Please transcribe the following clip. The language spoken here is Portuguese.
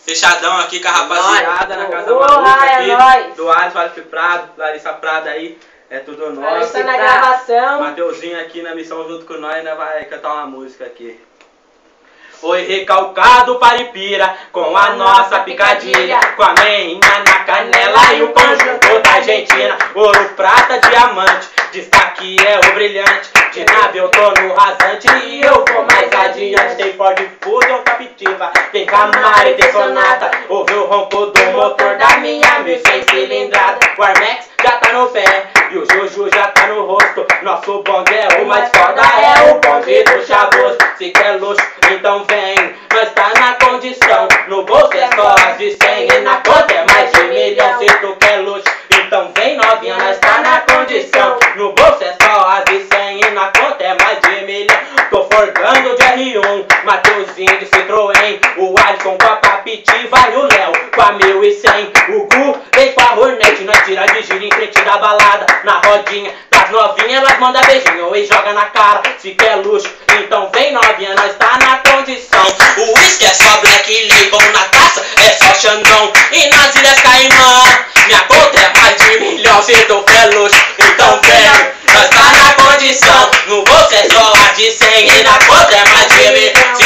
Fechadão aqui com a rapaziada na casa maluca aqui. Do Alisson, Alisson Prado, Larissa Prado aí. É tudo nosso. Larissa na gravação. Mateuzinho aqui na missão junto com nós, né? Vai cantar uma música aqui. Foi recalcado Paripira com a nossa picadilha, com a meinha na canela e o conjunto da Argentina. Ouro, prata, diamante, destaque é o brilhante. De nave eu tô no rasante e eu vou mais adiante. Tem Ford Fusion, Captiva, tem Camaro e Sonata. Ouve o ronco do motor da minha 1100 cilindrada. O Armex já tá no pé e o Juju já tá no rosto. Nosso bonde é o mais foda, é o bonde do chavoso. Se quer luxo, então vem, nós tá na condição. No bolso é só as de 100 e na conta é mais de 1 milhão. Se tu quer luxo, então vem novinha, nós tá na condição. No bolso é só as de 100 e na conta é mais de 1 milhão. Tô forgando de R1, Mateuzinho de Citroën, o Alisson com a Capitiva e o Léo com a 1100. O Gu vem com a Hornet, nós tira de giro em frente da balada. Na rodinha das novinhas, elas mandam beijinho e joga na cara. Se quer luxo, então vem novinha, nós tá na condição. O uísque é só Black Label, na taça é só Xandão. E nas Ilhas Caimã, minha conta é mais de 1 milhão. Se tu quer luxo, então vem, nós tá na condição. No bolso é só a de 100 e na conta é mais de 1 milhão.